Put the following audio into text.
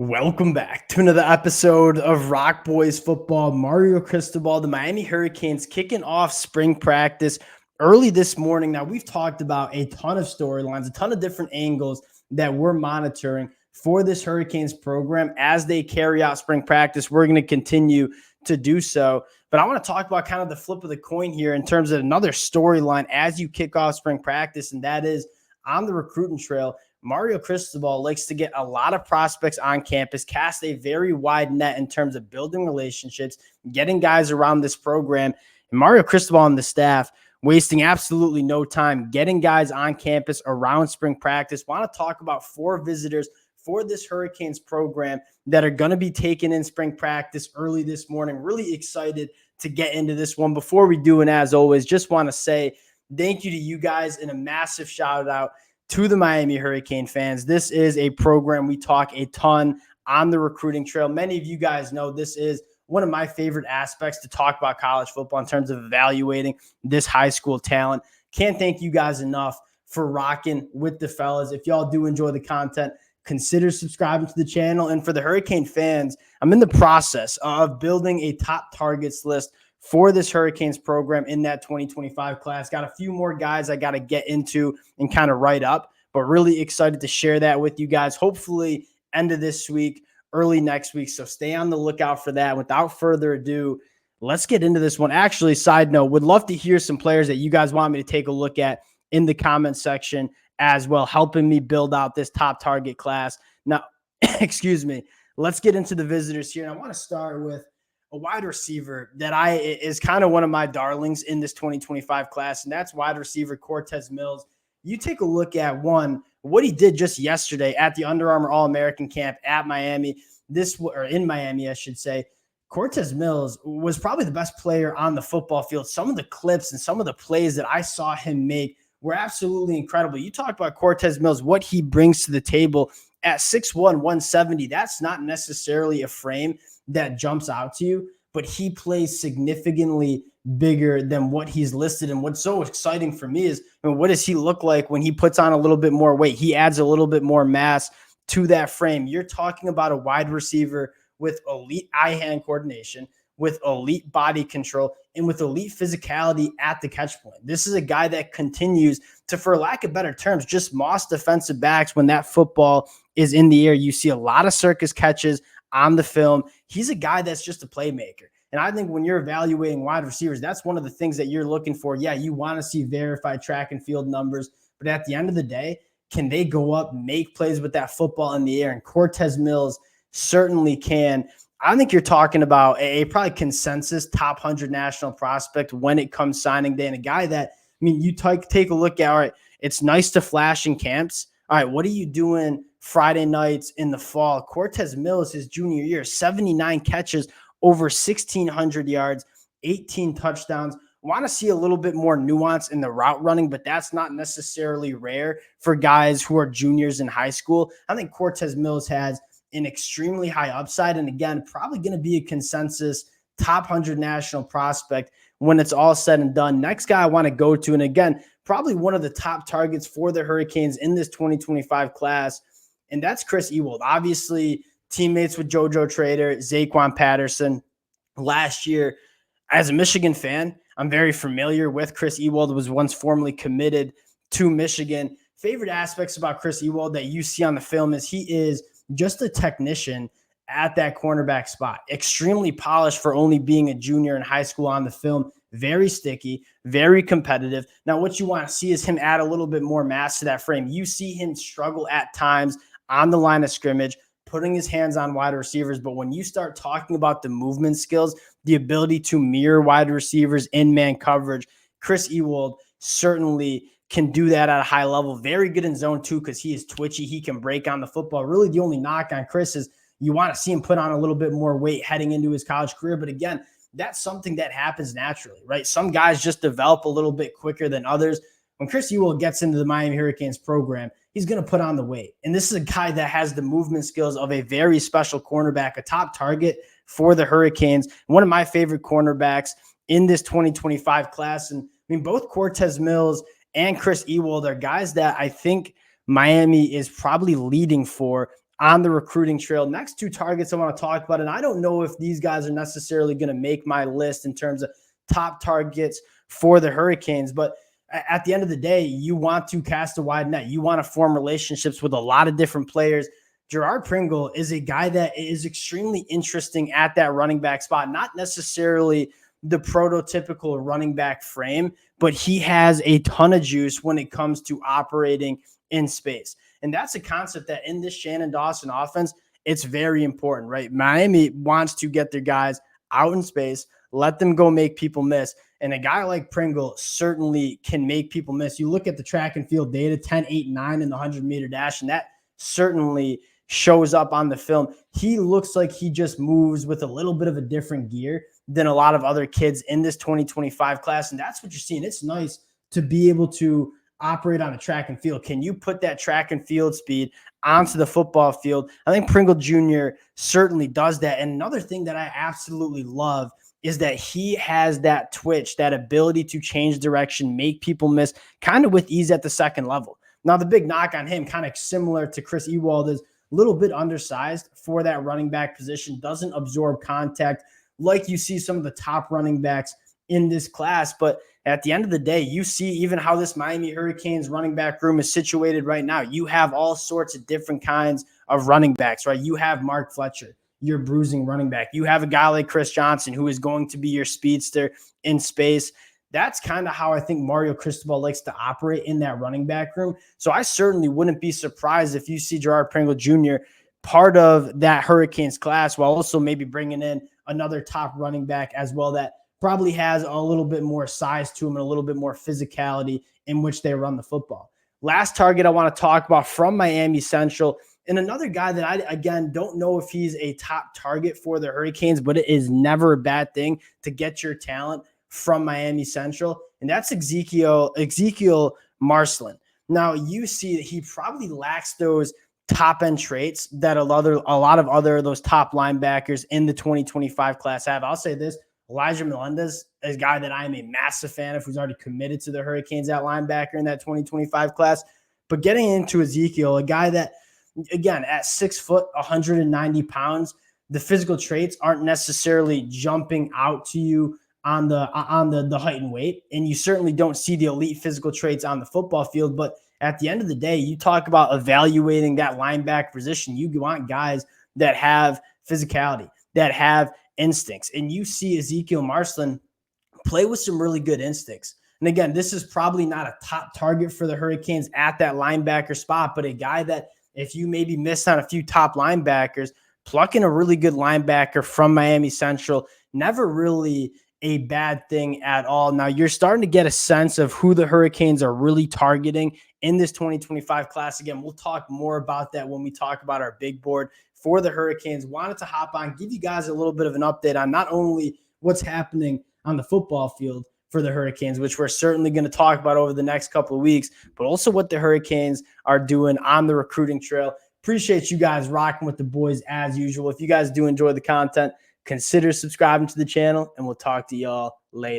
Welcome back to another episode of Rock Boys Football. Mario Cristobal, the Miami Hurricanes, kicking off spring practice early this morning. Now, we've talked about a ton of storylines, a ton of different angles that we're monitoring for this Hurricanes program as they carry out spring practice. We're going to continue to do so. But I want to talk about kind of the flip of the coin here in terms of another storyline as you kick off spring practice, and that is on the recruiting trail. Mario Cristobal likes to get a lot of prospects on campus, cast a very wide net in terms of building relationships, getting guys around this program. And Mario Cristobal and the staff wasting absolutely no time getting guys on campus around spring practice. Want to talk about 4 visitors for this Hurricanes program that are going to be taken in spring practice early this morning. Really excited to get into this one. Before we do, and as always, just want to say thank you to you guys and a massive shout out to the Miami Hurricane fans. This is a program we talk a ton on the recruiting trail. Many of you guys know this is one of my favorite aspects to talk about college football in terms of evaluating this high school talent. Can't thank you guys enough for rocking with the fellas. If y'all do enjoy the content, consider subscribing to the channel. And for the Hurricane fans, I'm in the process of building a top targets list for this Hurricanes program in that 2025 class. Got a few more guys I got to get into and kind of write up, but really excited to share that with you guys. Hopefully end of this week, early next week. So stay on the lookout for that. Without further ado, let's get into this one. Actually, side note, would love to hear some players that you guys want me to take a look at in the comment section as well, helping me build out this top target class. Now, excuse me, let's get into the visitors here. And I want to start with a wide receiver that is kind of one of my darlings in this 2025 class, and that's wide receiver Cortez Mills. You take a look at what he did just yesterday at the Under Armour All-American Camp at Miami, in Miami, I should say. Cortez Mills was probably the best player on the football field. Some of the clips and some of the plays that I saw him make were absolutely incredible. You talk about Cortez Mills, what he brings to the table at 6'1", 170. That's not necessarily a frame that jumps out to you, but he plays significantly bigger than what he's listed. And what's so exciting for me is, what does he look like when he puts on a little bit more weight? He adds a little bit more mass to that frame. You're talking about a wide receiver with elite eye-hand coordination, with elite body control, and with elite physicality at the catch point. This is a guy that continues to, for lack of better terms, just moss defensive backs when that football is in the air. You see a lot of circus catches on the film. He's a guy that's just a playmaker. And I think when you're evaluating wide receivers, that's one of the things that you're looking for. Yeah, you want to see verified track and field numbers, but at the end of the day, can they go up, make plays with that football in the air? And Cortez Mills certainly can. I think you're talking about a probably consensus top 100 national prospect when it comes signing day, and a guy that, you take a look at, all right, it's nice to flash in camps. All right, what are you doing Friday nights in the fall? Cortez Mills, his junior year, 79 catches, over 1,600 yards, 18 touchdowns. Want to see a little bit more nuance in the route running, but that's not necessarily rare for guys who are juniors in high school. I think Cortez Mills has an extremely high upside, and again, probably going to be a consensus top 100 national prospect when it's all said and done. Next guy I want to go to, and again, probably one of the top targets for the Hurricanes in this 2025 class, and that's Chris Ewal. Obviously, teammates with JoJo Trader, Zaquan Patterson. Last year, as a Michigan fan, I'm very familiar with Chris Ewald, who was once formerly committed to Michigan. Favorite aspects about Chris Ewald that you see on the film is he is just a technician at that cornerback spot. Extremely polished for only being a junior in high school on the film. Very sticky, very competitive. Now, what you want to see is him add a little bit more mass to that frame. You see him struggle at times on the line of scrimmage, putting his hands on wide receivers. But when you start talking about the movement skills, the ability to mirror wide receivers in man coverage, Chris Ewald certainly can do that at a high level. Very good in zone too, because he is twitchy. He can break on the football. Really, the only knock on Chris is you want to see him put on a little bit more weight heading into his college career. But again, that's something that happens naturally, right? Some guys just develop a little bit quicker than others. When Chris Ewald gets into the Miami Hurricanes program, he's going to put on the weight. And this is a guy that has the movement skills of a very special cornerback, a top target for the Hurricanes, one of my favorite cornerbacks in this 2025 class. And both Cortez Mills and Chris Ewald are guys that I think Miami is probably leading for on the recruiting trail. Next two targets I want to talk about, and I don't know if these guys are necessarily going to make my list in terms of top targets for the Hurricanes, but at the end of the day, you want to cast a wide net. You want to form relationships with a lot of different players. Gerard Pringle is a guy that is extremely interesting at that running back spot, not necessarily the prototypical running back frame, but he has a ton of juice when it comes to operating in space. And that's a concept that in this Shannon Dawson offense, it's very important, right? Miami wants to get their guys out in space, let them go make people miss. And a guy like Pringle certainly can make people miss. You look at the track and field data, 10, 8, 9 in the 100-meter dash, and that certainly shows up on the film. He looks like he just moves with a little bit of a different gear than a lot of other kids in this 2025 class. And that's what you're seeing. It's nice to be able to operate on a track and field. Can you put that track and field speed onto the football field? I think Pringle Jr. certainly does that. And another thing that I absolutely love is that he has that twitch, that ability to change direction, make people miss kind of with ease at the second level. Now, the big knock on him, kind of similar to Chris Ewal, is a little bit undersized for that running back position, doesn't absorb contact like you see some of the top running backs in this class. But at the end of the day, you see even how this Miami Hurricanes running back room is situated right now. You have all sorts of different kinds of running backs, right? You have Mark Fletcher, your bruising running back. You have a guy like Chris Johnson, who is going to be your speedster in space. That's kind of how I think Mario Cristobal likes to operate in that running back room. So I certainly wouldn't be surprised if you see Gerard Pringle Jr. part of that Hurricanes class, while also maybe bringing in another top running back as well that probably has a little bit more size to him and a little bit more physicality in which they run the football. Last target I want to talk about from Miami Central, and another guy that I, again, don't know if he's a top target for the Hurricanes, but it is never a bad thing to get your talent from Miami Central, and that's Ezekiel Marlin. Now, you see that he probably lacks those top-end traits that a lot of other those top linebackers in the 2025 class have. I'll say this, Elijah Melendez is a guy that I am a massive fan of, who's already committed to the Hurricanes at linebacker in that 2025 class. But getting into Ezekiel, a guy that, again, at 6 foot, 190 pounds, the physical traits aren't necessarily jumping out to you on the height and weight, and you certainly don't see the elite physical traits on the football field. But at the end of the day, you talk about evaluating that linebacker position. You want guys that have physicality, that have instincts, and you see Ezekiel Marlin play with some really good instincts. And again, this is probably not a top target for the Hurricanes at that linebacker spot, but a guy that if you maybe miss on a few top linebackers, plucking a really good linebacker from Miami Central, never really a bad thing at all. Now, you're starting to get a sense of who the Hurricanes are really targeting in this 2025 class. Again, we'll talk more about that when we talk about our big board for the Hurricanes. Wanted to hop on, give you guys a little bit of an update on not only what's happening on the football field for the Hurricanes, which we're certainly going to talk about over the next couple of weeks, but also what the Hurricanes are doing on the recruiting trail. Appreciate you guys rocking with the boys as usual. If you guys do enjoy the content, consider subscribing to the channel, and we'll talk to y'all later.